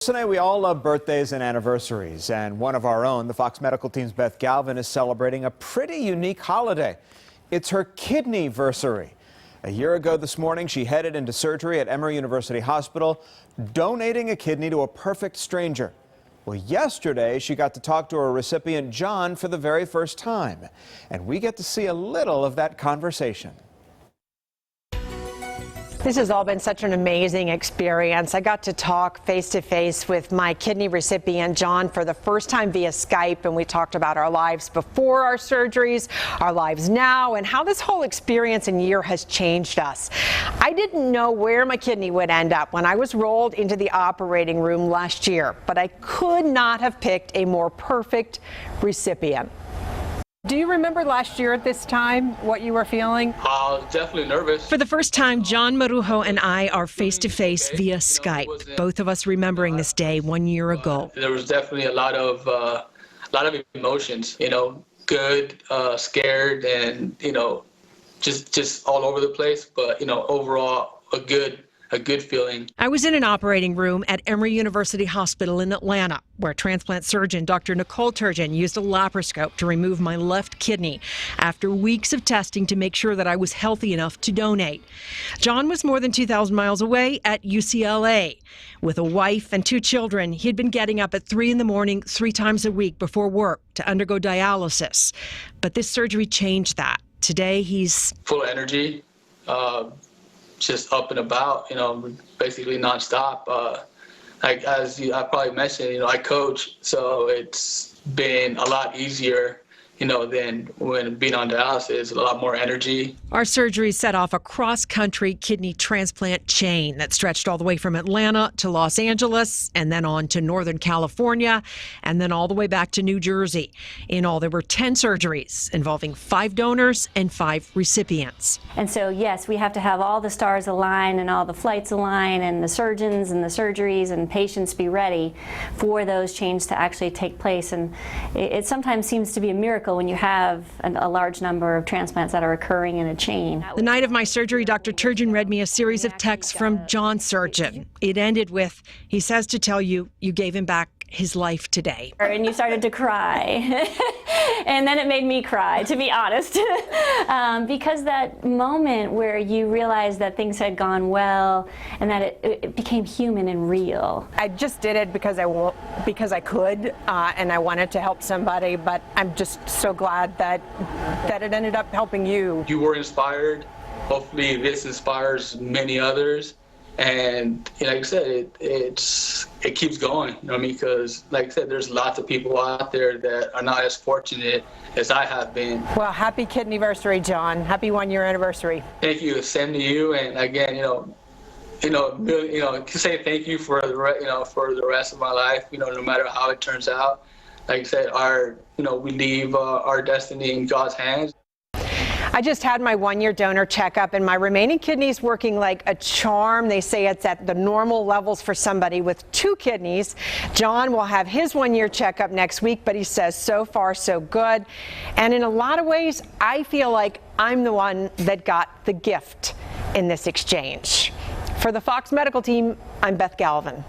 Today, we all love birthdays and anniversaries, and one of our own, the Fox Medical team's Beth Galvin, is celebrating a pretty unique holiday. It's her kidney-versary. A year ago this morning, she headed into surgery at Emory University Hospital, donating a kidney to a perfect stranger. Well, yesterday, she got to talk to her recipient, John, for the very first time, and we get to see a little of that conversation. This has all been such an amazing experience. I got to talk face-to-face with my kidney recipient, John, for the first time via Skype, and we talked about our lives before our surgeries, our lives now, and how this whole experience and year has changed us. I didn't know where my kidney would end up when I was rolled into the operating room last year, but I could not have picked a more perfect recipient. Do you remember last year at this time what you were feeling? I was definitely nervous. For the first time, John Marrujo and I are face-to-face via Skype, both of us remembering this day 1 year ago. There was definitely a lot of emotions, good, scared, and, just all over the place. But, overall, a good feeling. I was in an operating room at Emory University Hospital in Atlanta, where transplant surgeon Dr. Nicole Turgeon used a laparoscope to remove my left kidney after weeks of testing to make sure that I was healthy enough to donate. John was more than 2,000 miles away at UCLA. With a wife and 2 children, he had been getting up at 3 in the morning 3 times a week before work to undergo dialysis. But this surgery changed that. Today, he's full of energy. Just up and about, basically nonstop. As I probably mentioned, I coach, so it's been a lot easier, than when being on dialysis, a lot more energy. Our surgery set off a cross-country kidney transplant chain that stretched all the way from Atlanta to Los Angeles, and then on to Northern California, and then all the way back to New Jersey. In all, there were 10 surgeries involving 5 donors and 5 recipients. And so, yes, we have to have all the stars align and all the flights align and the surgeons and the surgeries and patients be ready for those chains to actually take place. And it sometimes seems to be a miracle when you have a large number of transplants that are occurring in a chain. The night of my surgery, Dr. Turgeon read me a series of texts from John's surgeon. It ended with, he says to tell you, you gave him back his life today. And you started to cry. And then it made me cry, to be honest. Because that moment where you realized that things had gone well and that it became human and real. I just did it because I could, and I wanted to help somebody, but I'm just so glad that it ended up helping you. You were inspired. Hopefully this inspires many others. And like I said, it keeps going, because like I said, there's lots of people out there that are not as fortunate as I have been. Well, happy kidney-versary, John. Happy 1-year anniversary. Thank you. Same to you. And again, say thank you for the rest of my life. No matter how it turns out. Like I said, we leave our destiny in God's hands. I just had my 1-year donor checkup, and my remaining kidney's working like a charm. They say it's at the normal levels for somebody with 2 kidneys. John will have his 1-year checkup next week, but he says so far so good. And in a lot of ways, I feel like I'm the one that got the gift in this exchange. For the Fox Medical team, I'm Beth Galvin.